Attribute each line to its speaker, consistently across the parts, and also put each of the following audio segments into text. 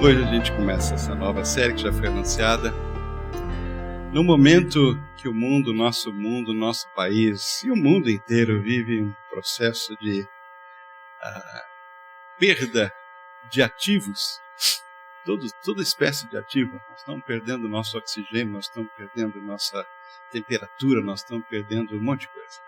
Speaker 1: Hoje a gente começa essa nova série que já foi anunciada. No momento que o mundo, nosso país e o mundo inteiro vive um processo de perda de ativos, toda espécie de ativo, nós estamos perdendo nosso oxigênio, nós estamos perdendo nossa temperatura, nós estamos perdendo um monte de coisa.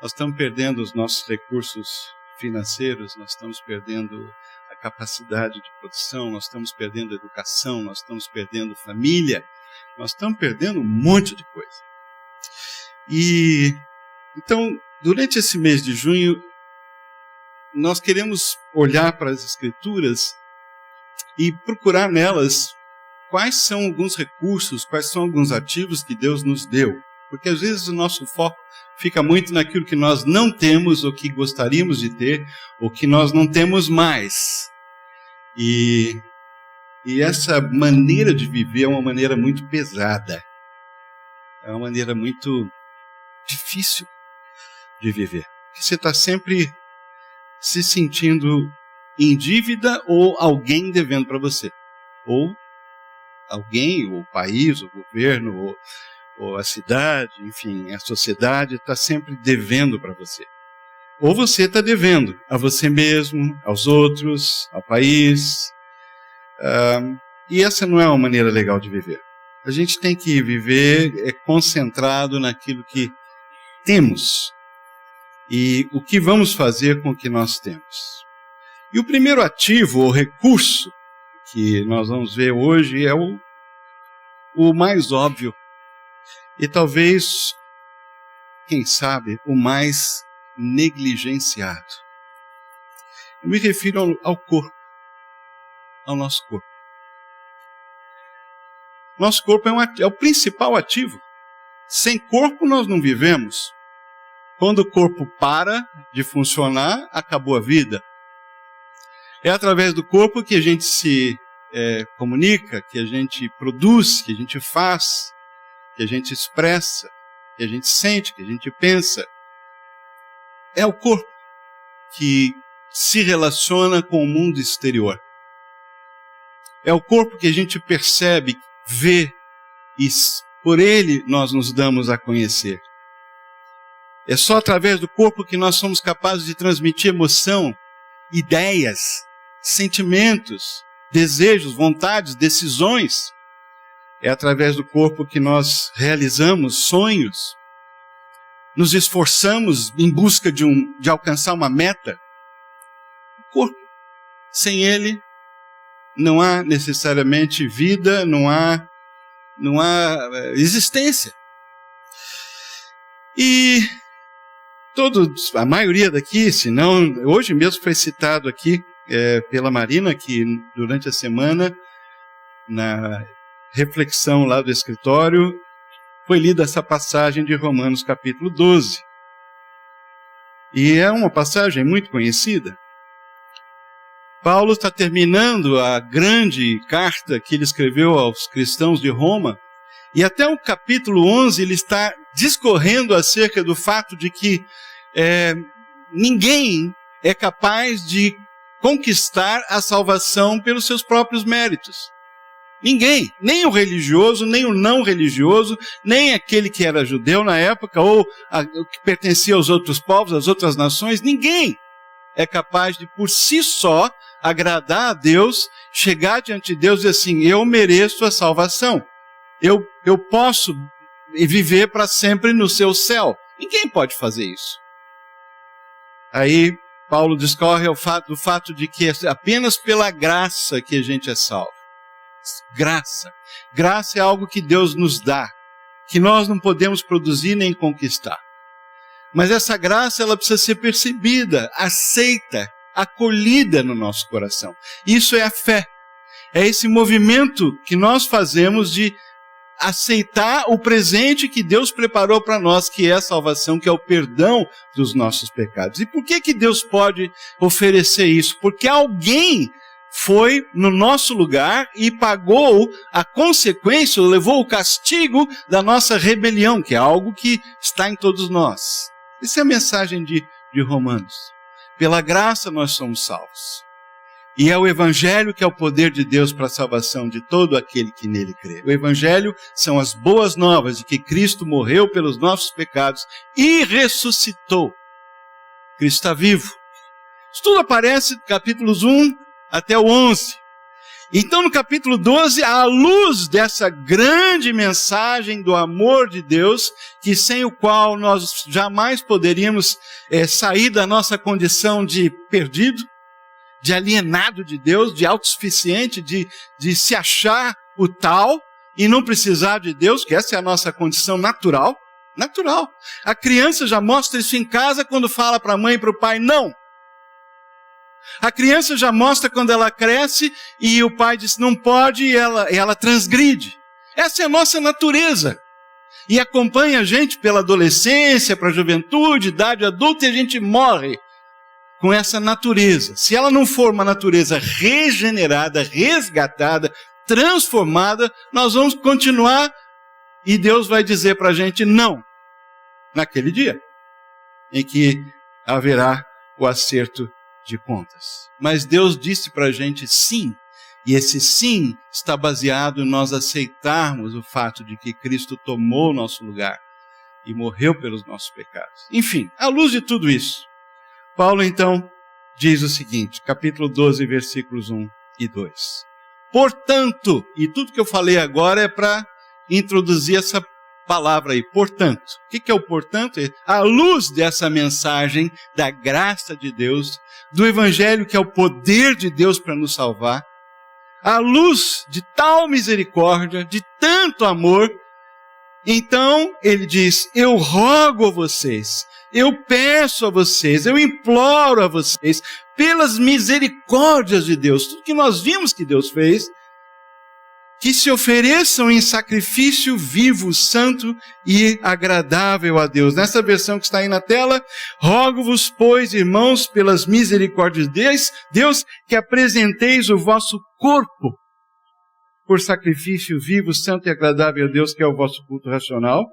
Speaker 1: Nós estamos perdendo os nossos recursos financeiros, nós estamos perdendo a capacidade de produção, nós estamos perdendo a educação, nós estamos perdendo família, nós estamos perdendo um monte de coisa. E então, durante esse mês de junho, nós queremos olhar para as Escrituras e procurar nelas quais são alguns recursos, quais são alguns ativos que Deus nos deu. Porque às vezes o nosso foco fica muito naquilo que nós não temos, ou que gostaríamos de ter, ou que nós não temos mais. E essa maneira de viver é uma maneira muito pesada. É uma maneira muito difícil de viver. Você está sempre se sentindo em dívida ou alguém devendo para você. Ou alguém, ou o país, o governo, ou a cidade, enfim, a sociedade está sempre devendo para você. Ou você está devendo a você mesmo, aos outros, ao país. E essa não é uma maneira legal de viver. A gente tem que viver concentrado naquilo que temos e o que vamos fazer com o que nós temos. E o primeiro ativo ou recurso que nós vamos ver hoje é o mais óbvio e talvez, quem sabe, o mais negligenciado. Eu me refiro ao corpo, ao nosso corpo. Nosso corpo é o principal ativo. Sem corpo nós não vivemos. Quando o corpo para de funcionar, acabou a vida. É através do corpo que a gente se comunica, que a gente produz, que a gente faz, que a gente expressa, que a gente sente, que a gente pensa. É o corpo que se relaciona com o mundo exterior. É o corpo que a gente percebe, vê, e por ele nós nos damos a conhecer. É só através do corpo que nós somos capazes de transmitir emoção, ideias, sentimentos, desejos, vontades, decisões. É através do corpo que nós realizamos sonhos, nos esforçamos em busca de alcançar uma meta. O corpo, sem ele, não há necessariamente vida, não há existência. E a maioria daqui, se não, hoje mesmo foi citado aqui pela Marina, que durante a semana, na reflexão lá do escritório, foi lida essa passagem de Romanos capítulo 12. E é uma passagem muito conhecida. Paulo está terminando a grande carta que ele escreveu aos cristãos de Roma, e até o capítulo 11 ele está discorrendo acerca do fato de que ninguém é capaz de conquistar a salvação pelos seus próprios méritos. Ninguém, nem o religioso, nem o não religioso, nem aquele que era judeu na época, ou que pertencia aos outros povos, às outras nações, ninguém é capaz de, por si só, agradar a Deus, chegar diante de Deus e dizer assim, eu mereço a salvação. Eu posso viver para sempre no seu céu. Ninguém pode fazer isso. Aí, Paulo discorre do fato de que é apenas pela graça que a gente é salvo. Graça. Graça é algo que Deus nos dá, que nós não podemos produzir nem conquistar. Mas essa graça, ela precisa ser percebida, aceita, acolhida no nosso coração. Isso é a fé. É esse movimento que nós fazemos de aceitar o presente que Deus preparou para nós, que é a salvação, que é o perdão dos nossos pecados. E por que Deus pode oferecer isso? Porque alguém foi no nosso lugar e pagou a consequência, levou o castigo da nossa rebelião, que é algo que está em todos nós. Essa é a mensagem de Romanos. Pela graça nós somos salvos. E é o Evangelho que é o poder de Deus para a salvação de todo aquele que nele crê. O Evangelho são as boas novas de que Cristo morreu pelos nossos pecados e ressuscitou. Cristo está vivo. Isso tudo aparece capítulos 1 até o 11. Então, no capítulo 12, à luz dessa grande mensagem do amor de Deus, que sem o qual nós jamais poderíamos sair da nossa condição de perdido, de alienado de Deus, de autossuficiente, de se achar o tal e não precisar de Deus, que essa é a nossa condição natural. Natural. A criança já mostra isso em casa quando fala para a mãe e para o pai, não. A criança já mostra quando ela cresce e o pai diz não pode e ela transgride. Essa é a nossa natureza. E acompanha a gente pela adolescência, para a juventude, idade adulta, e a gente morre com essa natureza. Se ela não for uma natureza regenerada, resgatada, transformada, nós vamos continuar e Deus vai dizer para a gente não, naquele dia, em que haverá o acerto de contas. Mas Deus disse para a gente sim, e esse sim está baseado em nós aceitarmos o fato de que Cristo tomou o nosso lugar e morreu pelos nossos pecados. Enfim, à luz de tudo isso, Paulo então diz o seguinte, capítulo 12, versículos 1 e 2. Portanto, e tudo que eu falei agora é para introduzir essa palavra aí, portanto. O que é o portanto? À luz dessa mensagem da graça de Deus, do Evangelho que é o poder de Deus para nos salvar, à luz de tal misericórdia, de tanto amor, então ele diz, eu rogo a vocês, eu peço a vocês, eu imploro a vocês, pelas misericórdias de Deus, tudo que nós vimos que Deus fez, que se ofereçam em sacrifício vivo, santo e agradável a Deus. Nessa versão que está aí na tela, rogo-vos, pois, irmãos, pelas misericórdias de Deus, que apresenteis o vosso corpo por sacrifício vivo, santo e agradável a Deus, que é o vosso culto racional.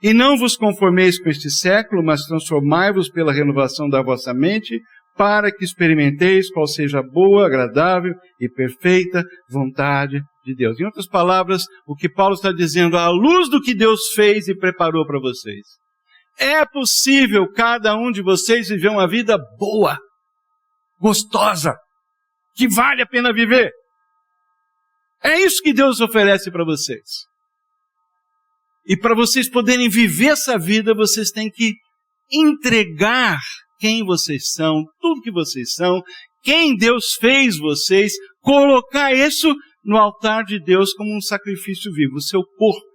Speaker 1: E não vos conformeis com este século, mas transformai-vos pela renovação da vossa mente, para que experimenteis qual seja a boa, agradável e perfeita vontade de Deus. Em outras palavras, o que Paulo está dizendo, à luz do que Deus fez e preparou para vocês, é possível cada um de vocês viver uma vida boa, gostosa, que vale a pena viver. É isso que Deus oferece para vocês. E para vocês poderem viver essa vida, vocês têm que entregar quem vocês são, tudo que vocês são, quem Deus fez vocês, colocar isso no altar de Deus como um sacrifício vivo, o seu corpo,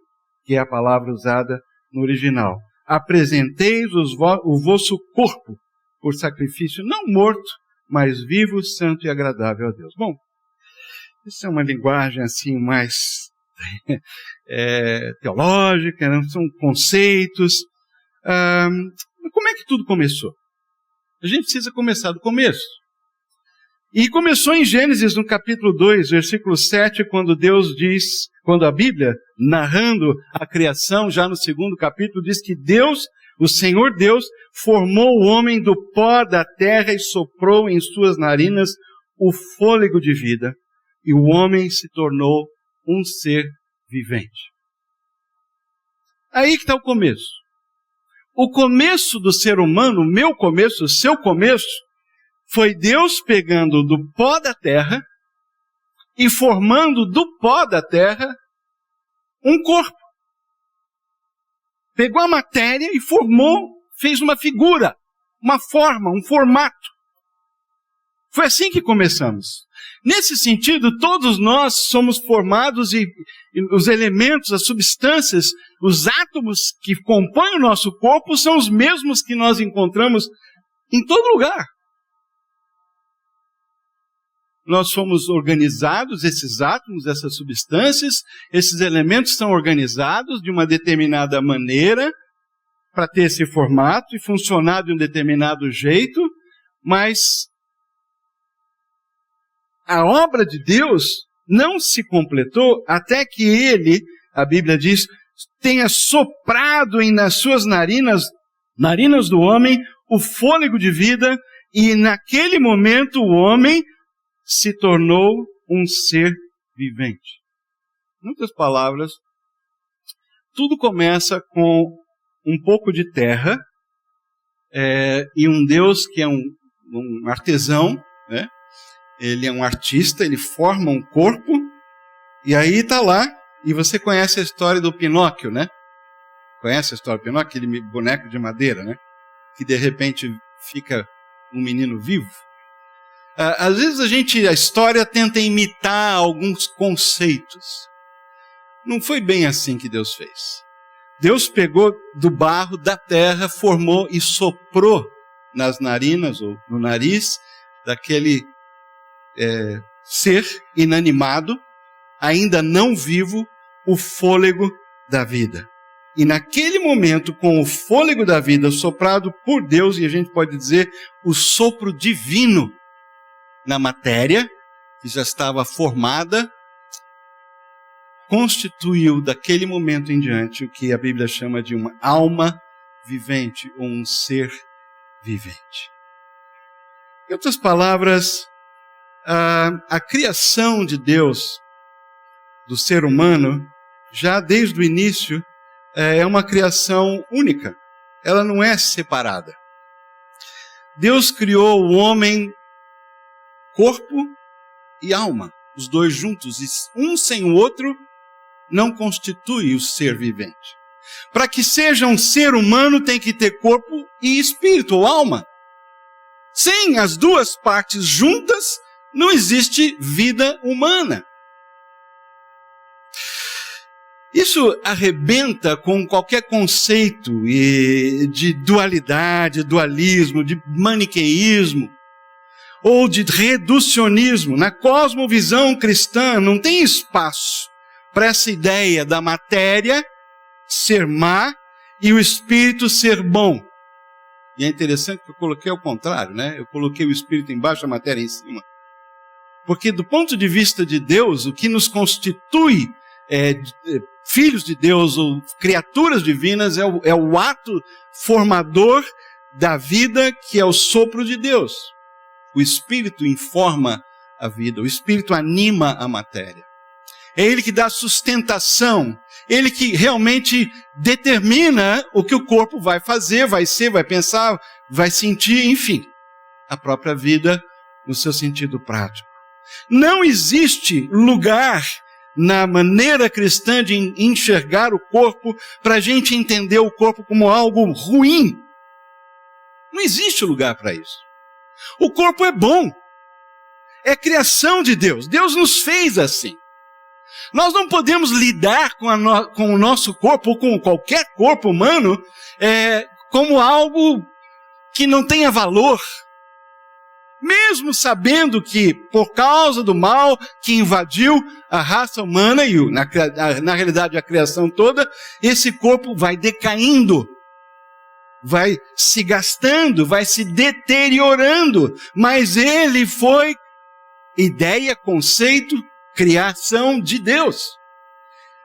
Speaker 1: que é a palavra usada no original. Apresenteis o vosso corpo por sacrifício não morto, mas vivo, santo e agradável a Deus. Bom, isso é uma linguagem assim mais teológica, né? São conceitos. Como é que tudo começou? A gente precisa começar do começo. E começou em Gênesis, no capítulo 2, versículo 7, quando a Bíblia, narrando a criação, já no segundo capítulo, diz que Deus, o Senhor Deus, formou o homem do pó da terra e soprou em suas narinas o fôlego de vida, e o homem se tornou um ser vivente. Aí que está o começo. O começo do ser humano, o meu começo, o seu começo, foi Deus pegando do pó da terra e formando do pó da terra um corpo. Pegou a matéria e formou, fez uma figura, uma forma, um formato. Foi assim que começamos. Nesse sentido, todos nós somos formados e os elementos, as substâncias, os átomos que compõem o nosso corpo são os mesmos que nós encontramos em todo lugar. Nós fomos organizados, esses átomos, essas substâncias, esses elementos são organizados de uma determinada maneira para ter esse formato e funcionar de um determinado jeito, mas a obra de Deus não se completou até que Ele, a Bíblia diz, tenha soprado nas suas narinas do homem, o fôlego de vida, e naquele momento o homem se tornou um ser vivente. Em outras palavras, tudo começa com um pouco de terra e um Deus que é um artesão, né? Ele é um artista, ele forma um corpo, e aí está lá, e você conhece a história do Pinóquio, né? Conhece a história do Pinóquio? Aquele boneco de madeira, né? Que de repente fica um menino vivo. Às vezes a história tenta imitar alguns conceitos. Não foi bem assim que Deus fez. Deus pegou do barro, da terra, formou e soprou nas narinas, ou no nariz, daquele ser inanimado, ainda não vivo, o fôlego da vida. E naquele momento, com o fôlego da vida soprado por Deus, e a gente pode dizer o sopro divino na matéria, que já estava formada, constituiu daquele momento em diante o que a Bíblia chama de uma alma vivente, ou um ser vivente. Em outras palavras, a criação de Deus, do ser humano, já desde o início, é uma criação única. Ela não é separada. Deus criou o homem, corpo e alma, os dois juntos, e um sem o outro não constitui o ser vivente. Para que seja um ser humano, tem que ter corpo e espírito, ou alma. Sem as duas partes juntas, não existe vida humana. Isso arrebenta com qualquer conceito de dualidade, dualismo, de maniqueísmo, ou de reducionismo. Na cosmovisão cristã não tem espaço para essa ideia da matéria ser má e o espírito ser bom. E é interessante que eu coloquei ao contrário, né? Eu coloquei o espírito embaixo, a matéria em cima. Porque do ponto de vista de Deus, o que nos constitui filhos de Deus ou criaturas divinas é o ato formador da vida, que é o sopro de Deus. O Espírito informa a vida, o Espírito anima a matéria. É Ele que dá sustentação, Ele que realmente determina o que o corpo vai fazer, vai ser, vai pensar, vai sentir, enfim. A própria vida no seu sentido prático. Não existe lugar na maneira cristã de enxergar o corpo para a gente entender o corpo como algo ruim. Não existe lugar para isso. O corpo é bom. É criação de Deus. Deus nos fez assim. Nós não podemos lidar com o nosso corpo, ou com qualquer corpo humano, como algo que não tenha valor. Mesmo sabendo que, por causa do mal que invadiu a raça humana e, na realidade, a criação toda, esse corpo vai decaindo, vai se gastando, vai se deteriorando. Mas ele foi ideia, conceito, criação de Deus.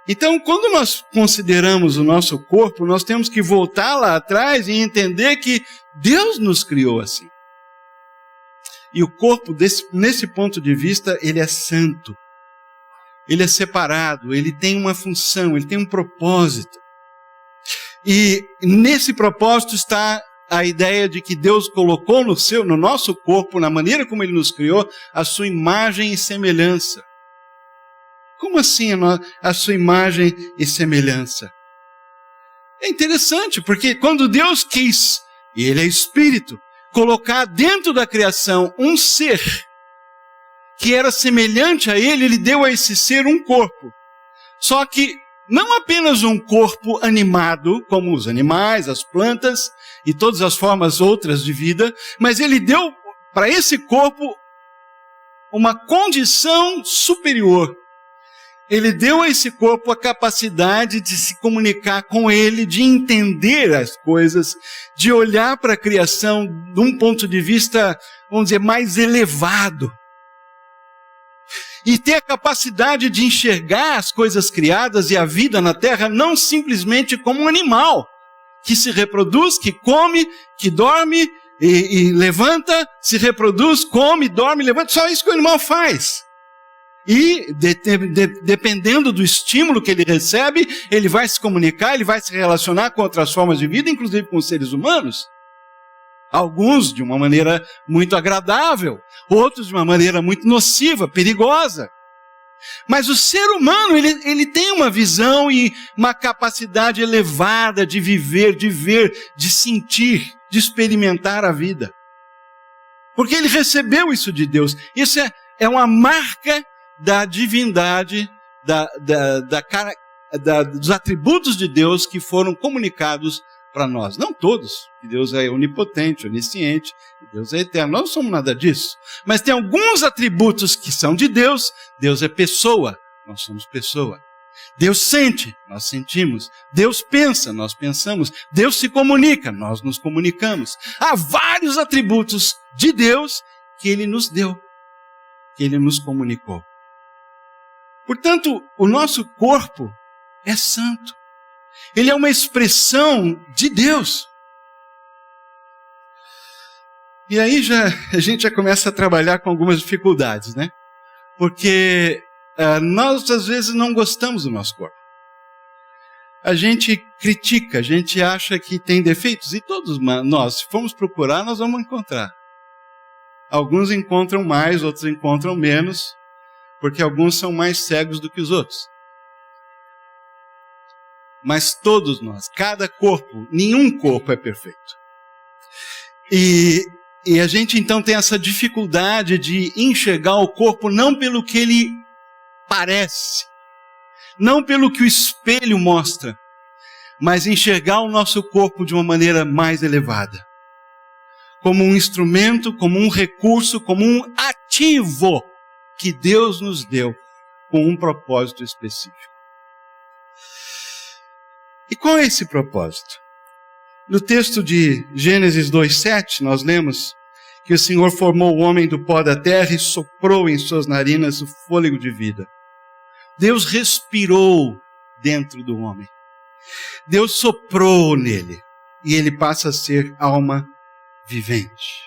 Speaker 1: Então, quando nós consideramos o nosso corpo, nós temos que voltar lá atrás e entender que Deus nos criou assim. E o corpo, nesse ponto de vista, ele é santo. Ele é separado, ele tem uma função, ele tem um propósito. E nesse propósito está a ideia de que Deus colocou no nosso corpo, na maneira como Ele nos criou, a sua imagem e semelhança. Como assim a sua imagem e semelhança? É interessante, porque quando Deus quis, e Ele é Espírito, colocar dentro da criação um ser que era semelhante a Ele, Ele deu a esse ser um corpo. Só que não apenas um corpo animado, como os animais, as plantas e todas as formas outras de vida, mas Ele deu para esse corpo uma condição superior. Ele deu a esse corpo a capacidade de se comunicar com Ele, de entender as coisas, de olhar para a criação de um ponto de vista, vamos dizer, mais elevado. E ter a capacidade de enxergar as coisas criadas e a vida na terra não simplesmente como um animal que se reproduz, que come, que dorme e levanta, se reproduz, come, dorme, levanta. Só isso que o animal faz. E, dependendo do estímulo que ele recebe, ele vai se comunicar, ele vai se relacionar com outras formas de vida, inclusive com os seres humanos. Alguns de uma maneira muito agradável, outros de uma maneira muito nociva, perigosa. Mas o ser humano, ele tem uma visão e uma capacidade elevada de viver, de ver, de sentir, de experimentar a vida. Porque ele recebeu isso de Deus. Isso é uma marca da divindade, dos atributos de Deus que foram comunicados para nós. Não todos, que Deus é onipotente, onisciente, Deus é eterno. Nós não somos nada disso. Mas tem alguns atributos que são de Deus. Deus é pessoa, nós somos pessoa. Deus sente, nós sentimos. Deus pensa, nós pensamos. Deus se comunica, nós nos comunicamos. Há vários atributos de Deus que Ele nos deu, que Ele nos comunicou. Portanto, o nosso corpo é santo. Ele é uma expressão de Deus. E aí a gente já começa a trabalhar com algumas dificuldades, né? Porque nós, às vezes, não gostamos do nosso corpo. A gente critica, a gente acha que tem defeitos. E todos nós, se formos procurar, nós vamos encontrar. Alguns encontram mais, outros encontram menos, porque alguns são mais cegos do que os outros. Mas todos nós, cada corpo, nenhum corpo é perfeito. E a gente então tem essa dificuldade de enxergar o corpo não pelo que ele parece, não pelo que o espelho mostra, mas enxergar o nosso corpo de uma maneira mais elevada. Como um instrumento, como um recurso, como um ativo que Deus nos deu com um propósito específico. E qual é esse propósito? No texto de Gênesis 2:7, nós lemos que o Senhor formou o homem do pó da terra e soprou em suas narinas o fôlego de vida. Deus respirou dentro do homem. Deus soprou nele e ele passa a ser alma vivente.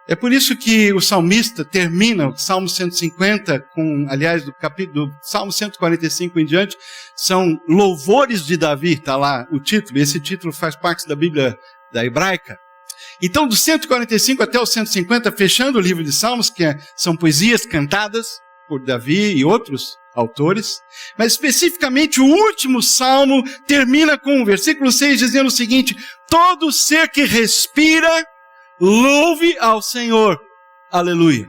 Speaker 1: É por isso que o salmista termina o Salmo 150 do Salmo 145 em diante, são louvores de Davi, está lá o título, esse título faz parte da Bíblia da hebraica. Então, do 145 até o 150, fechando o livro de Salmos, são poesias cantadas por Davi e outros autores, mas especificamente o último salmo termina com o versículo 6 dizendo o seguinte: todo ser que respira, louve ao Senhor. Aleluia.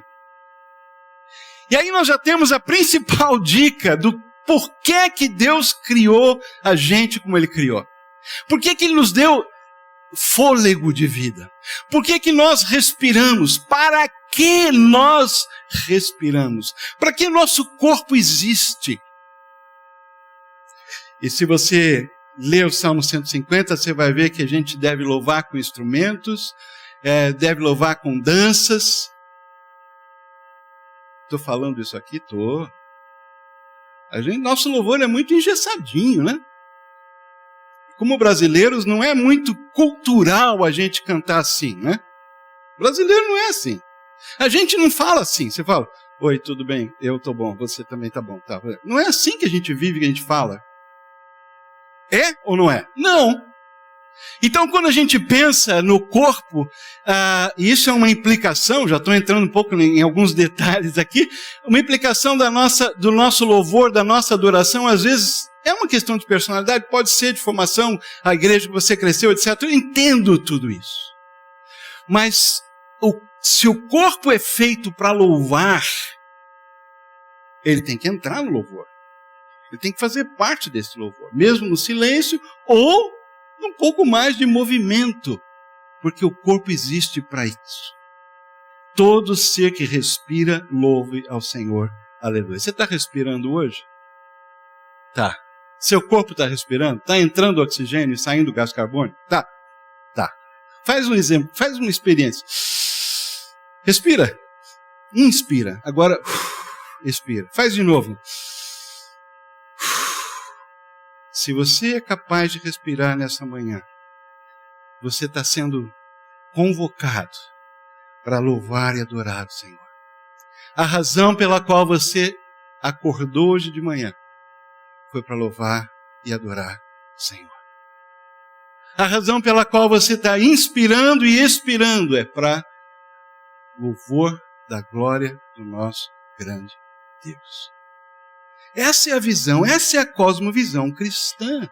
Speaker 1: E aí nós já temos a principal dica do porquê que Deus criou a gente como Ele criou. Por que Ele nos deu fôlego de vida? Por que nós respiramos? Para que nós respiramos? Para que nosso corpo existe? E se você ler o Salmo 150, você vai ver que a gente deve louvar com instrumentos, deve louvar com danças. Estou falando isso aqui? Estou. Nosso louvor é muito engessadinho, né? Como brasileiros, não é muito cultural a gente cantar assim, né? Brasileiro não é assim. A gente não fala assim. Você fala, oi, tudo bem? Eu estou bom, você também está bom. Tá. Não é assim que a gente vive, que a gente fala. É ou não é? Não. Então, quando a gente pensa no corpo, e isso é uma implicação, já estou entrando um pouco em alguns detalhes aqui, uma implicação do nosso louvor, da nossa adoração, às vezes é uma questão de personalidade, pode ser de formação, a igreja que você cresceu, etc. Eu entendo tudo isso. Mas se o corpo é feito para louvar, ele tem que entrar no louvor. Ele tem que fazer parte desse louvor, mesmo no silêncio ou um pouco mais de movimento, porque o corpo existe para isso. Todo ser que respira, louve ao Senhor. Aleluia. Você está respirando hoje? Tá. Seu corpo está respirando? Está entrando oxigênio e saindo gás carbônico? Tá. Tá. Faz um exemplo, faz uma experiência. Respira. Inspira. Agora, expira. Faz de novo. Se você é capaz de respirar nessa manhã, você está sendo convocado para louvar e adorar o Senhor. A razão pela qual você acordou hoje de manhã foi para louvar e adorar o Senhor. A razão pela qual você está inspirando e expirando é para louvor da glória do nosso grande Deus. Essa é a visão, essa é a cosmovisão cristã.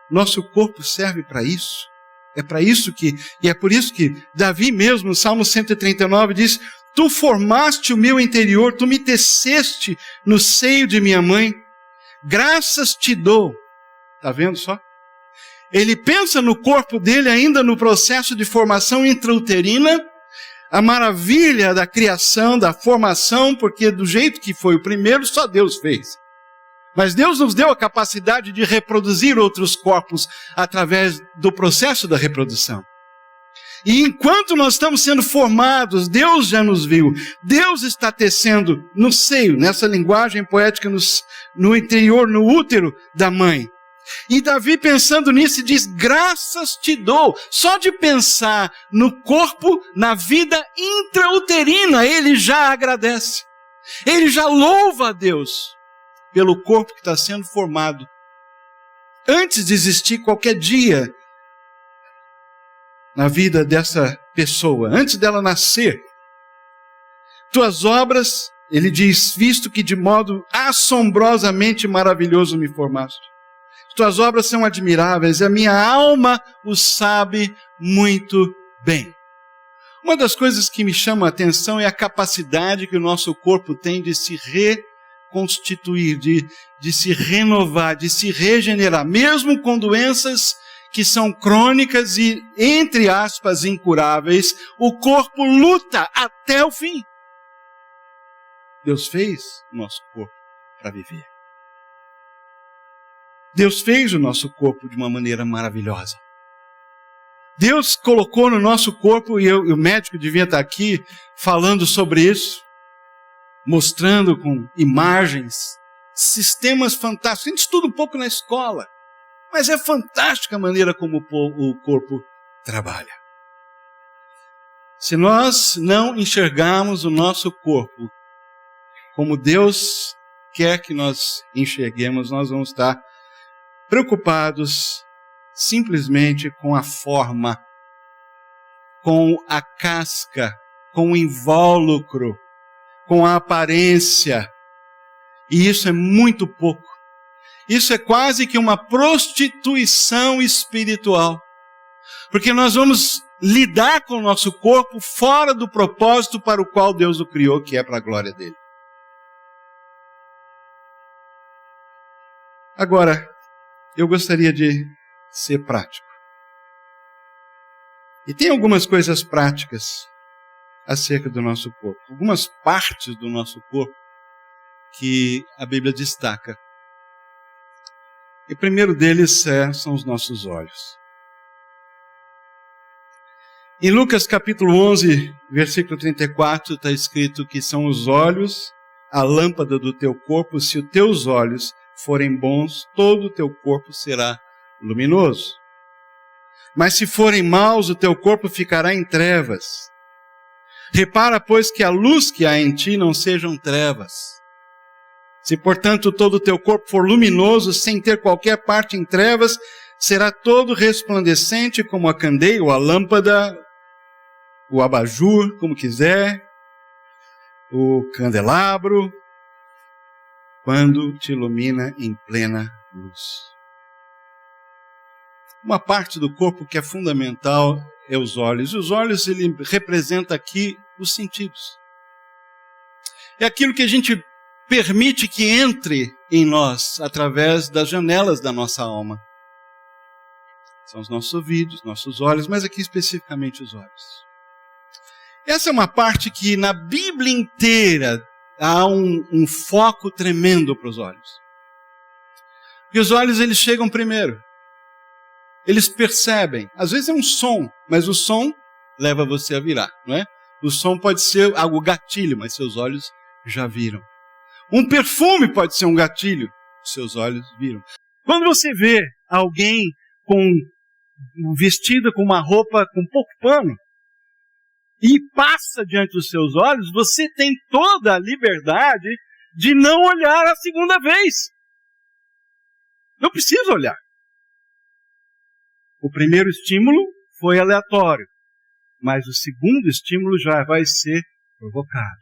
Speaker 1: Nosso corpo serve para isso. É para isso e é por isso que Davi mesmo, no Salmo 139, diz: Tu formaste o meu interior, tu me teceste no seio de minha mãe. Graças te dou. Está vendo só? Ele pensa no corpo dele ainda no processo de formação intrauterina, a maravilha da criação, da formação, porque do jeito que foi o primeiro, só Deus fez. Mas Deus nos deu a capacidade de reproduzir outros corpos através do processo da reprodução. E enquanto nós estamos sendo formados, Deus já nos viu. Deus está tecendo no seio, nessa linguagem poética, no interior, no útero da mãe. E Davi, pensando nisso, diz: graças te dou. Só de pensar no corpo, na vida intrauterina, ele já agradece. Ele já louva a Deus pelo corpo que está sendo formado. Antes de existir qualquer dia na vida dessa pessoa, antes dela nascer, tuas obras, ele diz, visto que de modo assombrosamente maravilhoso me formaste. Tuas obras são admiráveis, a minha alma o sabe muito bem. Uma das coisas que me chama a atenção é a capacidade que o nosso corpo tem de se reconstituir, de se renovar, de se regenerar, mesmo com doenças que são crônicas e, entre aspas, incuráveis, o corpo luta até o fim. Deus fez o nosso corpo para viver. Deus fez o nosso corpo de uma maneira maravilhosa. Deus colocou no nosso corpo, e o médico devia estar aqui falando sobre isso, mostrando com imagens, sistemas fantásticos. A gente estuda um pouco na escola, mas é fantástica a maneira como o corpo trabalha. Se nós não enxergarmos o nosso corpo como Deus quer que nós enxerguemos, nós vamos estar preocupados simplesmente com a forma, com a casca, com o invólucro, com a aparência. E isso é muito pouco. Isso é quase que uma prostituição espiritual. Porque nós vamos lidar com o nosso corpo fora do propósito para o qual Deus o criou, que é para a glória dele. Agora, eu gostaria de ser prático. E tem algumas coisas práticas acerca do nosso corpo. Algumas partes do nosso corpo que a Bíblia destaca. E o primeiro deles são os nossos olhos. Em Lucas capítulo 11, versículo 34, está escrito que são os olhos a lâmpada do teu corpo. Se os teus olhos forem bons, todo o teu corpo será luminoso. Mas se forem maus, o teu corpo ficará em trevas. Repara, pois, que a luz que há em ti não sejam trevas. Se, portanto, todo o teu corpo for luminoso, sem ter qualquer parte em trevas, será todo resplandecente como a candeia, ou a lâmpada, o abajur, como quiser, o candelabro, quando te ilumina em plena luz. Uma parte do corpo que é fundamental é os olhos. E os olhos, ele representa aqui os sentidos. É aquilo que a gente permite que entre em nós através das janelas da nossa alma. São os nossos ouvidos, nossos olhos, mas aqui especificamente os olhos. Essa é uma parte que na Bíblia inteira há um foco tremendo para os olhos. E os olhos, eles chegam primeiro. Eles percebem. Às vezes é um som, mas o som leva você a virar, não é? O som pode ser algo gatilho, mas seus olhos já viram. Um perfume pode ser um gatilho, seus olhos viram. Quando você vê alguém com vestida com uma roupa com pouco pano, e passa diante dos seus olhos, você tem toda a liberdade de não olhar a segunda vez. Não precisa olhar. O primeiro estímulo foi aleatório, mas o segundo estímulo já vai ser provocado.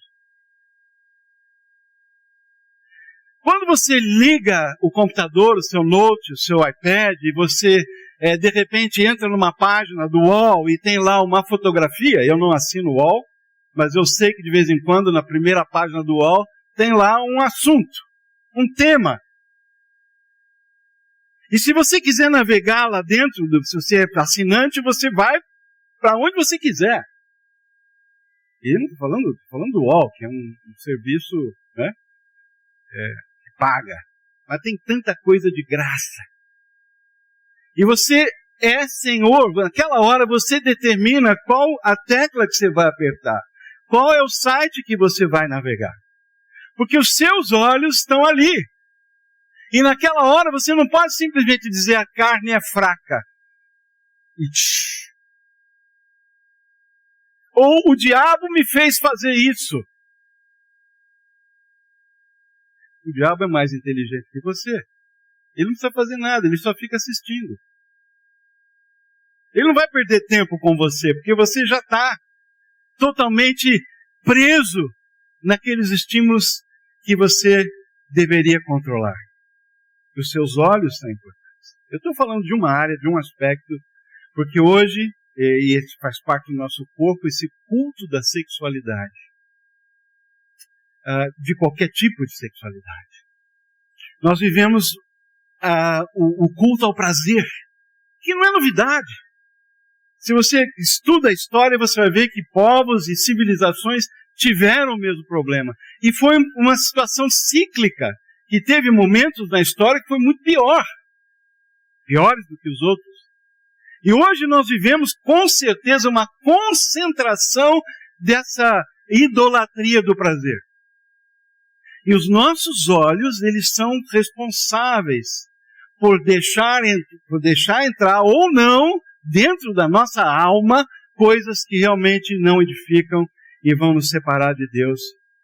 Speaker 1: Quando você liga o computador, o seu note, o seu iPad, e você de repente entra numa página do UOL e tem lá uma fotografia, eu não assino o UOL, mas eu sei que de vez em quando na primeira página do UOL tem lá um assunto, um tema. E se você quiser navegar lá dentro, se você é assinante, você vai para onde você quiser. E eu não estou falando do UOL, que é um serviço, né, que paga, mas tem tanta coisa de graça. E você é senhor, naquela hora você determina qual a tecla que você vai apertar, qual é o site que você vai navegar. Porque os seus olhos estão ali. E naquela hora você não pode simplesmente dizer a carne é fraca. Ou o diabo me fez fazer isso. O diabo é mais inteligente que você. Ele não precisa fazer nada, ele só fica assistindo. Ele não vai perder tempo com você, porque você já está totalmente preso naqueles estímulos que você deveria controlar. Os seus olhos são importantes. Eu estou falando de uma área, de um aspecto, porque hoje, e isso faz parte do nosso corpo, esse culto da sexualidade, de qualquer tipo de sexualidade. Nós vivemos o culto ao prazer, que não é novidade. Se você estuda a história, você vai ver que povos e civilizações tiveram o mesmo problema. E foi uma situação cíclica, que teve momentos na história que foi muito piores do que os outros. E hoje nós vivemos com certeza uma concentração dessa idolatria do prazer. E os nossos olhos, eles são responsáveis por deixar entrar ou não dentro da nossa alma coisas que realmente não edificam e vão nos separar de Deus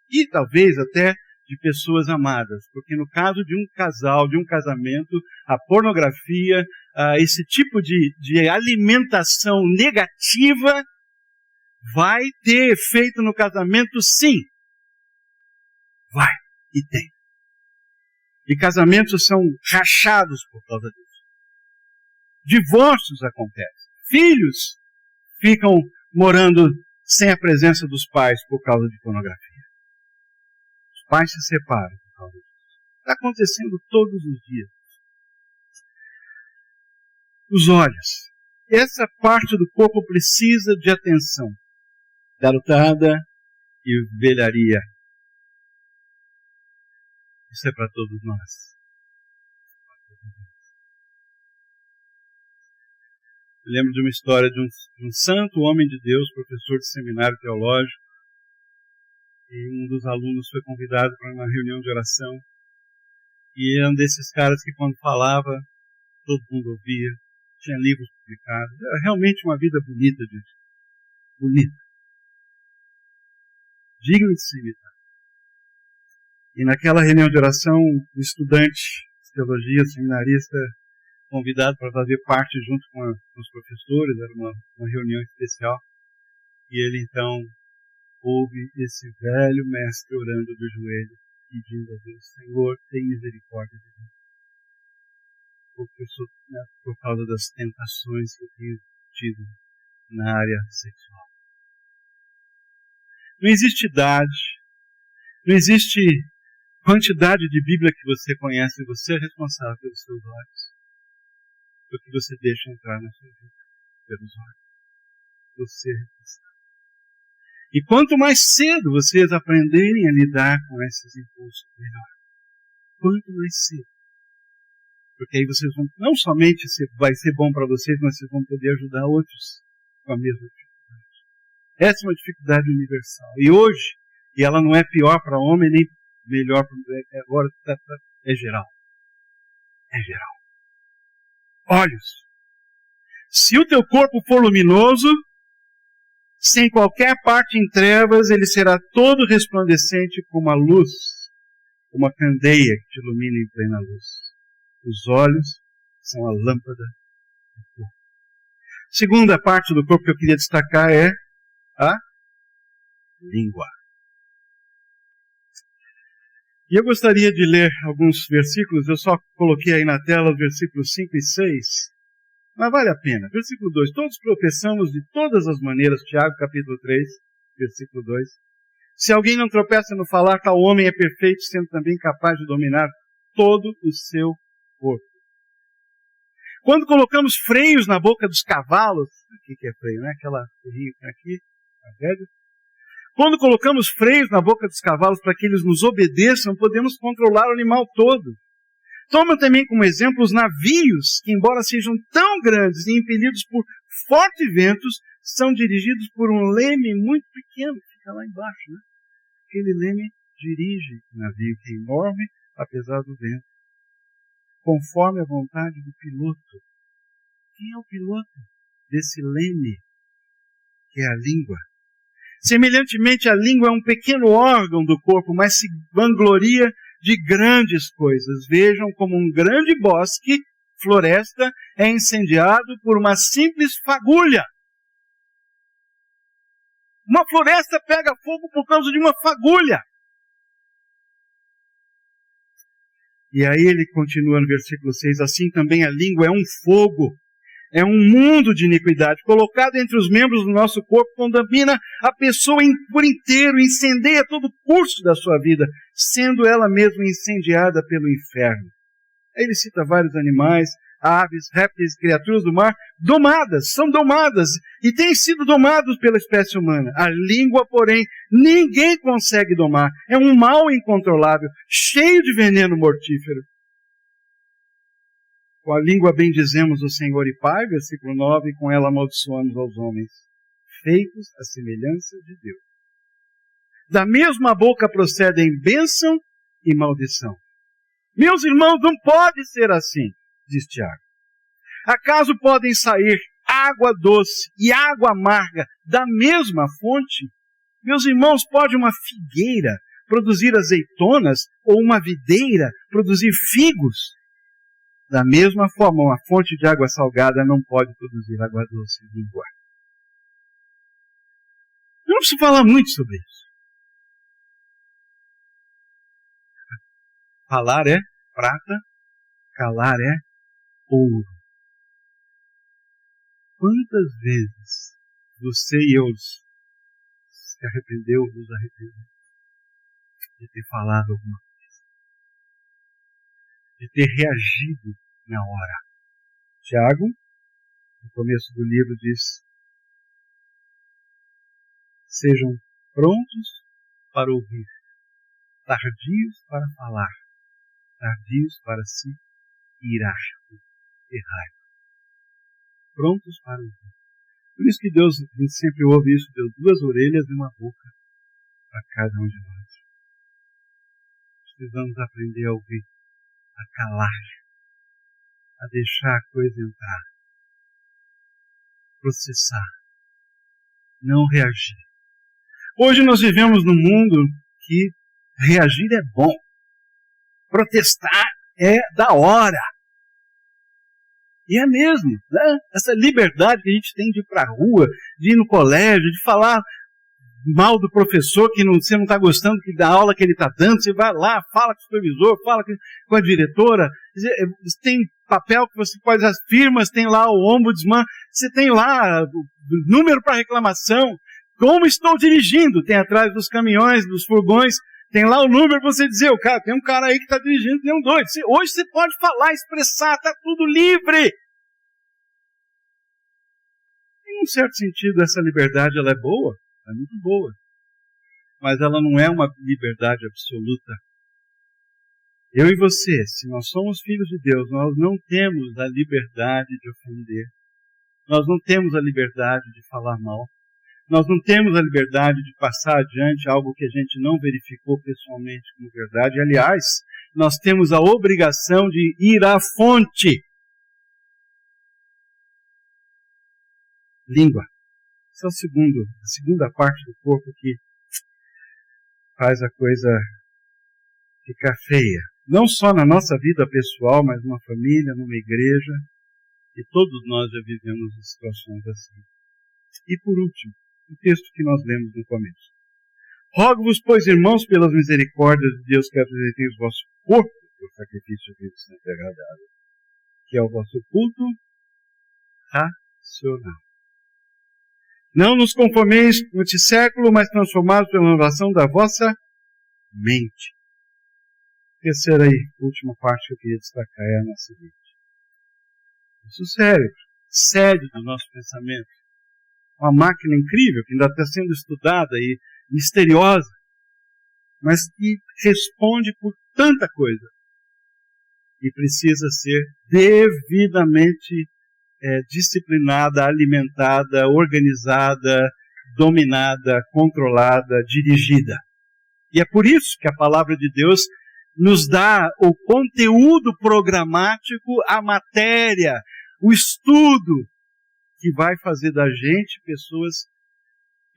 Speaker 1: e talvez até de pessoas amadas. Porque no caso de um casal, de um casamento, a pornografia, esse tipo de alimentação negativa vai ter efeito no casamento, sim. Vai, e tem. E casamentos são rachados por causa disso. Divórcios acontecem. Filhos ficam morando sem a presença dos pais por causa de pornografia. Os pais se separam por causa disso. Está acontecendo todos os dias. Os olhos. Essa parte do corpo precisa de atenção. Garotada e velharia. Isso é para todos nós. Eu lembro de uma história de um santo homem de Deus, professor de seminário teológico, e um dos alunos foi convidado para uma reunião de oração, e era um desses caras que quando falava, todo mundo ouvia, tinha livros publicados, era realmente uma vida bonita, gente. Bonita. Digno de se imitar. E naquela reunião de oração, o estudante de teologia, seminarista, convidado para fazer parte junto com os professores, era uma reunião especial, e ele então ouve esse velho mestre orando de joelho, pedindo a Deus: Senhor, tem misericórdia de mim, por causa das tentações que eu tenho tido na área sexual. Não existe idade, não existe quantidade de Bíblia que você conhece, você é responsável pelos seus olhos. O que você deixa entrar na sua vida pelos olhos. Você é responsável. E quanto mais cedo vocês aprenderem a lidar com esses impulsos, melhor. Quanto mais cedo. Porque aí vocês vão, não somente vai ser bom para vocês, mas vocês vão poder ajudar outros com a mesma dificuldade. Essa é uma dificuldade universal. E hoje, e ela não é pior para homem, nem melhor para mulher, agora é geral. É geral. Olhos. Se o teu corpo for luminoso, sem qualquer parte em trevas, ele será todo resplandecente como a luz, uma candeia que te ilumina em plena luz. Os olhos são a lâmpada do corpo. Segunda parte do corpo que eu queria destacar é a língua. E eu gostaria de ler alguns versículos, eu só coloquei aí na tela os versículos 5 e 6, mas vale a pena. Versículo 2, todos tropeçamos de todas as maneiras, Tiago capítulo 3, versículo 2. Se alguém não tropeça no falar, tal homem é perfeito, sendo também capaz de dominar todo o seu corpo. Quando colocamos freios na boca dos cavalos, o que é freio, né? Aquela ferrinha que tem aqui, a velha. Quando colocamos freios na boca dos cavalos para que eles nos obedeçam, podemos controlar o animal todo. Toma também como exemplo os navios, que embora sejam tão grandes e impelidos por fortes ventos, são dirigidos por um leme muito pequeno, que fica lá embaixo, né? Aquele leme dirige o navio, que é enorme, apesar do vento, conforme a vontade do piloto. Quem é o piloto desse leme, que é a língua? Semelhantemente, a língua é um pequeno órgão do corpo, mas se vangloria de grandes coisas. Vejam como um grande bosque, floresta, é incendiado por uma simples fagulha. Uma floresta pega fogo por causa de uma fagulha. E aí ele continua no versículo 6, assim também a língua é um fogo, é um mundo de iniquidade, colocado entre os membros do nosso corpo, contamina a pessoa por inteiro, incendeia todo o curso da sua vida, sendo ela mesma incendiada pelo inferno. Aí ele cita vários animais, aves, répteis, criaturas do mar, são domadas, e têm sido domados pela espécie humana. A língua, porém, ninguém consegue domar. É um mal incontrolável, cheio de veneno mortífero. Com a língua bendizemos o Senhor e Pai, versículo 9, e com ela amaldiçoamos aos homens, feitos à semelhança de Deus. Da mesma boca procedem bênção e maldição. Meus irmãos, não pode ser assim, diz Tiago. Acaso podem sair água doce e água amarga da mesma fonte? Meus irmãos, pode uma figueira produzir azeitonas ou uma videira produzir figos? Da mesma forma, uma fonte de água salgada não pode produzir água doce e língua. Não preciso falar muito sobre isso. Falar é prata, calar é ouro. Quantas vezes você e eu se arrependeu, nos arrependeu de ter falado alguma coisa, de ter reagido na hora? Tiago, no começo do livro, diz: sejam prontos para ouvir, tardios para falar, tardios para se irar, ter raiva. Prontos para ouvir. Por isso que Deus, a gente sempre ouve isso, deu 2 orelhas e uma boca para cada um de nós. Precisamos aprender a ouvir, a calar, a deixar a coisa entrar, processar, não reagir. Hoje nós vivemos num mundo que reagir é bom, protestar é da hora. E é mesmo, né? Essa liberdade que a gente tem de ir para a rua, de ir no colégio, de falar mal do professor que você não está gostando da aula que ele está dando, você vai lá, fala com o supervisor, fala com a diretora, tem papel que você pode, as firmas tem lá o ombudsman, você tem lá o número para reclamação, como estou dirigindo, tem atrás dos caminhões, dos furgões, tem lá o número para você dizer, tem um cara aí que está dirigindo, tem um doido. Hoje você pode falar, expressar, está tudo livre. Em um certo sentido, essa liberdade ela é boa, é muito boa. Mas ela não é uma liberdade absoluta. Eu e você, se nós somos filhos de Deus, nós não temos a liberdade de ofender. Nós não temos a liberdade de falar mal. Nós não temos a liberdade de passar adiante algo que a gente não verificou pessoalmente como verdade. Aliás, nós temos a obrigação de ir à fonte. língua. Essa é a segunda parte do corpo que faz a coisa ficar feia. Não só na nossa vida pessoal, mas numa família, numa igreja. E todos nós já vivemos situações assim. E por último, o texto que nós lemos no começo. Rogo-vos, pois, irmãos, pelas misericórdias de Deus, que apresenteis o vosso corpo por sacrifício vivo, sempre agradável, que é o vosso culto racional. Não nos conformeis com este século, mas transformados pela renovação da vossa mente. Terceira e última parte que eu queria destacar é a nossa mente. Nosso cérebro, sede do nosso pensamento. Uma máquina incrível que ainda está sendo estudada e misteriosa, mas que responde por tanta coisa e precisa ser devidamente disciplinada, alimentada, organizada, dominada, controlada, dirigida. E é por isso que a palavra de Deus nos dá o conteúdo programático, a matéria, o estudo que vai fazer da gente pessoas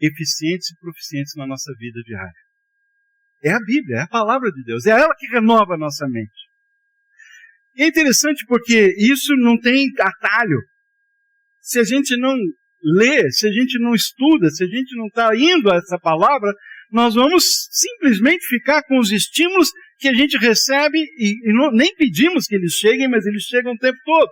Speaker 1: eficientes e proficientes na nossa vida diária. É a Bíblia, é a palavra de Deus, é ela que renova a nossa mente. E é interessante porque isso não tem atalho. Se a gente não lê, se a gente não estuda, se a gente não está indo a essa palavra, nós vamos simplesmente ficar com os estímulos que a gente recebe e nem pedimos que eles cheguem, mas eles chegam o tempo todo.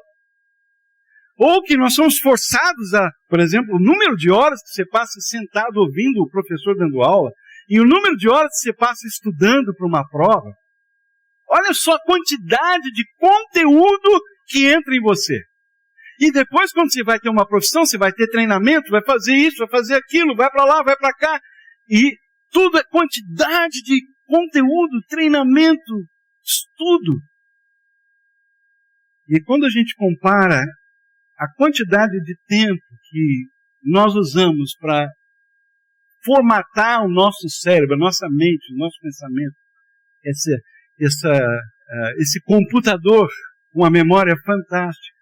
Speaker 1: Ou que nós somos forçados a, por exemplo, o número de horas que você passa sentado ouvindo o professor dando aula, e o número de horas que você passa estudando para uma prova. Olha só a quantidade de conteúdo que entra em você. E depois, quando você vai ter uma profissão, você vai ter treinamento, vai fazer isso, vai fazer aquilo, vai para lá, vai para cá. E tudo é quantidade de conteúdo, treinamento, estudo. E quando a gente compara a quantidade de tempo que nós usamos para formatar o nosso cérebro, a nossa mente, o nosso pensamento, esse computador com uma memória fantástica,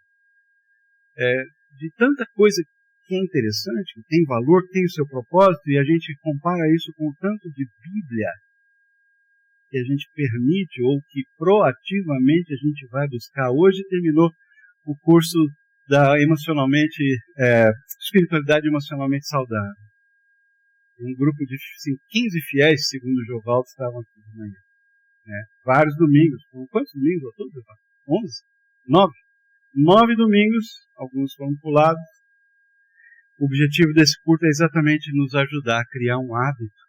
Speaker 1: de tanta coisa que é interessante, que tem valor, que tem o seu propósito, e a gente compara isso com o tanto de Bíblia que a gente permite ou que proativamente a gente vai buscar. Hoje terminou o curso da espiritualidade emocionalmente saudável. Um grupo de 15 fiéis, segundo o Jovaldo, estavam aqui de manhã. Vários domingos. Quantos domingos ao todo? 11? 9? 9 domingos, alguns foram pulados. O objetivo desse curso é exatamente nos ajudar a criar um hábito,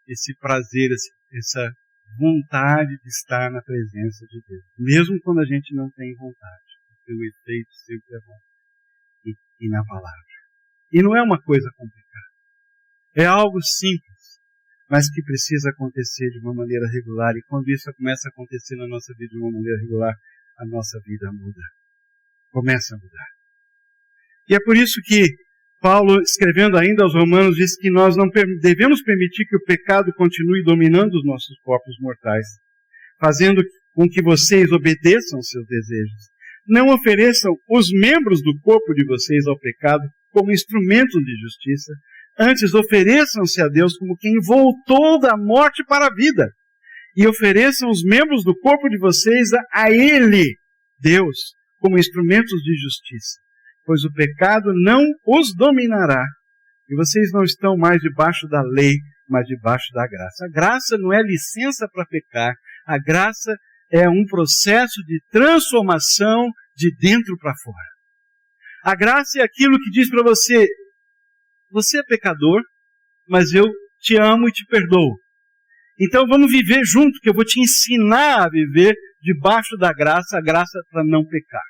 Speaker 1: esse prazer, essa vontade de estar na presença de Deus, mesmo quando a gente não tem vontade, porque o efeito sempre é bom e na palavra. E não é uma coisa complicada, é algo simples, mas que precisa acontecer de uma maneira regular, e quando isso começa a acontecer na nossa vida de uma maneira regular, a nossa vida muda, começa a mudar. E é por isso que Paulo, escrevendo ainda aos Romanos, diz que nós não devemos permitir que o pecado continue dominando os nossos corpos mortais, fazendo com que vocês obedeçam aos seus desejos. Não ofereçam os membros do corpo de vocês ao pecado como instrumentos de justiça, antes ofereçam-se a Deus como quem voltou da morte para a vida, e ofereçam os membros do corpo de vocês a Ele, Deus, como instrumentos de justiça. Pois o pecado não os dominará, e vocês não estão mais debaixo da lei, mas debaixo da graça. A graça não é licença para pecar, a graça é um processo de transformação de dentro para fora. A graça é aquilo que diz para você, você é pecador, mas eu te amo e te perdoo. Então vamos viver junto, que eu vou te ensinar a viver debaixo da graça, a graça para não pecar.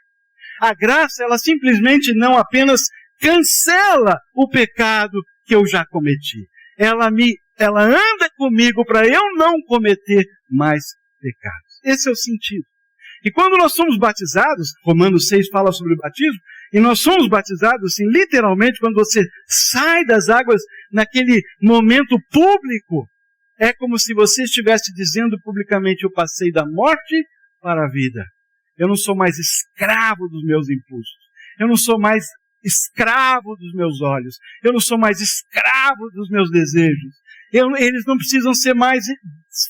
Speaker 1: A graça, ela simplesmente não apenas cancela o pecado que eu já cometi. Ela anda comigo para eu não cometer mais pecados. Esse é o sentido. E quando nós somos batizados, Romanos 6 fala sobre o batismo, e nós somos batizados, assim, literalmente, quando você sai das águas naquele momento público, é como se você estivesse dizendo publicamente, eu passei da morte para a vida. Eu não sou mais escravo dos meus impulsos. Eu não sou mais
Speaker 2: escravo dos meus olhos. Eu não sou mais escravo dos meus desejos. Eles não precisam ser mais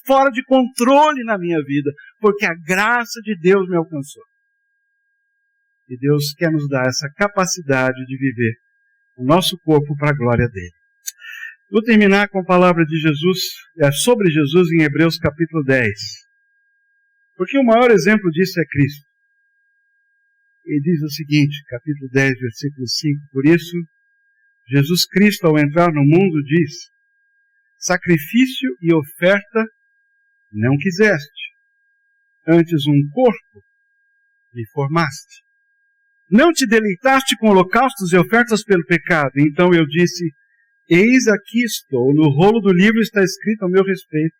Speaker 2: fora de controle na minha vida, porque a graça de Deus me alcançou. E Deus quer nos dar essa capacidade de viver o nosso corpo para a glória dele. Vou terminar com a palavra de Jesus, sobre Jesus em Hebreus capítulo 10. Porque o maior exemplo disso é Cristo. Ele diz o seguinte, capítulo 10, versículo 5, por isso, Jesus Cristo, ao entrar no mundo, diz, sacrifício e oferta não quiseste, antes um corpo me formaste. Não te deleitaste com holocaustos e ofertas pelo pecado. Então eu disse, eis aqui estou, no rolo do livro está escrito a meu respeito.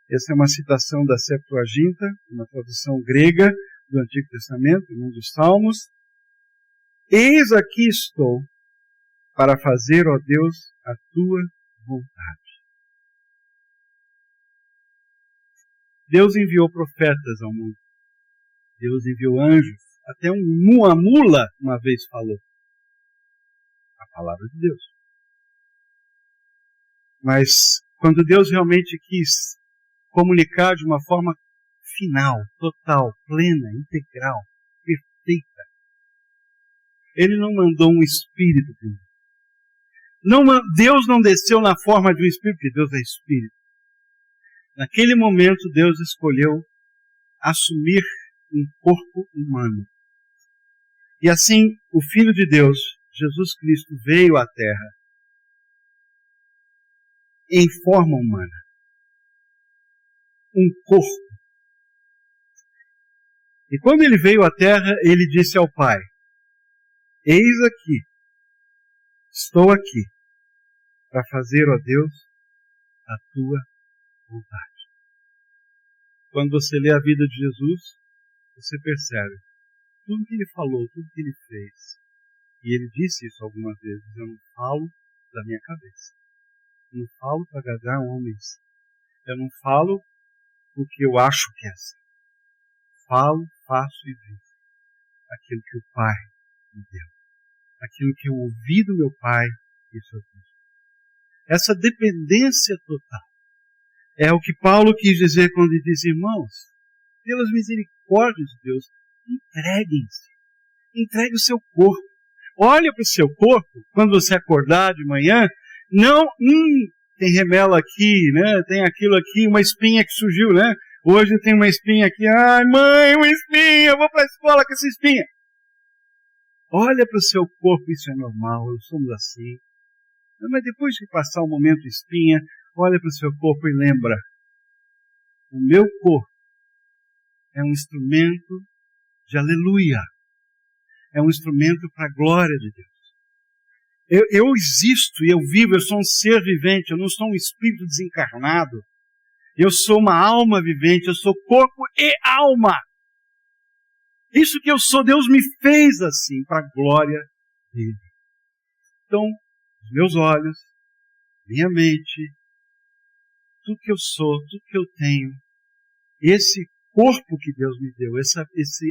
Speaker 2: Essa é uma citação da Septuaginta, uma tradução grega do Antigo Testamento, um dos Salmos. Eis aqui estou, para fazer, ó Deus, a tua vontade. Deus enviou profetas ao mundo. Deus enviou anjos. Até uma mula uma vez falou. A palavra de Deus. Mas quando Deus realmente quis comunicar de uma forma final, total, plena, integral, perfeita, Ele não mandou um espírito. Deus não desceu na forma de um espírito, porque Deus é espírito. Naquele momento, Deus escolheu assumir um corpo humano. E assim, o Filho de Deus, Jesus Cristo, veio à Terra em forma humana. Um corpo. E quando ele veio à Terra, ele disse ao Pai, eis aqui, estou aqui, para fazer, ó Deus, a tua vontade. Quando você lê a vida de Jesus, você percebe tudo que ele falou, tudo que ele fez. E ele disse isso algumas vezes, eu não falo da minha cabeça. Eu não falo para agradar homens. Eu não falo porque eu acho que é assim. Falo, faço e vivo aquilo que o Pai me deu. Aquilo que eu ouvi do meu Pai, isso eu fiz. Essa dependência total é o que Paulo quis dizer quando ele diz, irmãos, pelas misericórdias de Deus, entreguem-se. Entregue o seu corpo. Olha para o seu corpo, quando você acordar de manhã, não, tem remela aqui, né? Tem aquilo aqui, uma espinha que surgiu, né? Hoje tem uma espinha aqui, ai mãe, uma espinha, eu vou para a escola com essa espinha. Olha para o seu corpo, isso é normal, somos assim. Mas depois que passar o momento espinha, olha para o seu corpo e lembra, o meu corpo é um instrumento de aleluia. É um instrumento para a glória de Deus. Eu existo e eu vivo, eu sou um ser vivente, eu não sou um espírito desencarnado. Eu sou uma alma vivente, eu sou corpo e alma. Isso que eu sou, Deus me fez assim, para a glória dele. Então, os meus olhos, minha mente, tudo que eu sou, tudo que eu tenho, esse corpo que Deus me deu, esse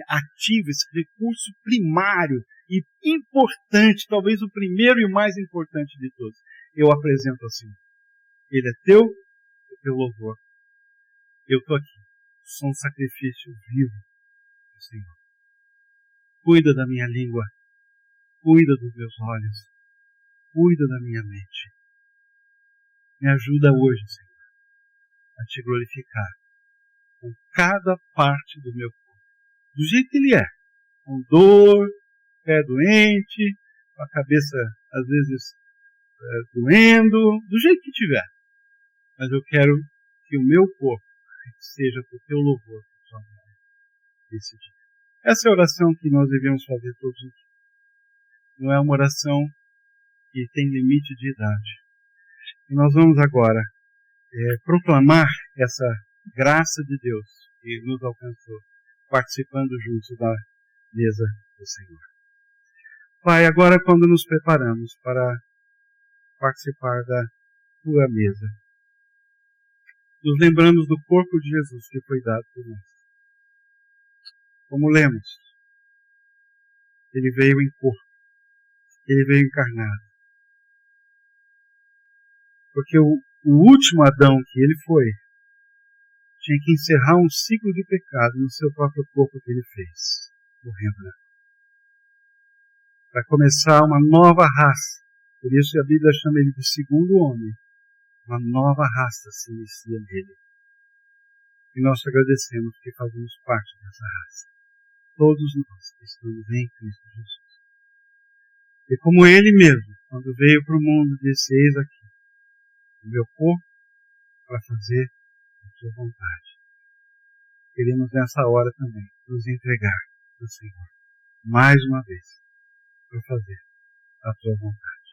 Speaker 2: ativo, esse recurso primário e importante, talvez o primeiro e o mais importante de todos, eu apresento assim. Ele é teu, é teu louvor. Eu estou aqui, sou um sacrifício vivo do Senhor. Cuida da minha língua, cuida dos meus olhos, cuida da minha mente. Me ajuda hoje, Senhor, a te glorificar com cada parte do meu corpo, do jeito que ele é, com dor, pé doente, com a cabeça às vezes doendo, do jeito que tiver. Mas eu quero que o meu corpo seja para o teu louvor esse dia. Essa é a oração que nós devemos fazer todos os dias. Não é uma oração que tem limite de idade. E nós vamos agora proclamar essa graça de Deus que nos alcançou, participando juntos da mesa do Senhor. Pai, agora quando nos preparamos para participar da tua mesa, nos lembramos do corpo de Jesus que foi dado por nós. Como lemos, ele veio em corpo, Ele veio encarnado. Porque o último Adão que ele foi, tinha que encerrar um ciclo de pecado no seu próprio corpo que ele fez, morrendo, né? Para começar uma nova raça. Por isso a Bíblia chama ele de segundo homem. Uma nova raça se inicia nele. E nós agradecemos que fazemos parte dessa raça. Todos nós estamos em Cristo Jesus. E como ele mesmo, quando veio para o mundo, disse: eis aqui o meu corpo para fazer a tua vontade. Queremos nessa hora também nos entregar ao Senhor, mais uma vez, para fazer a tua vontade.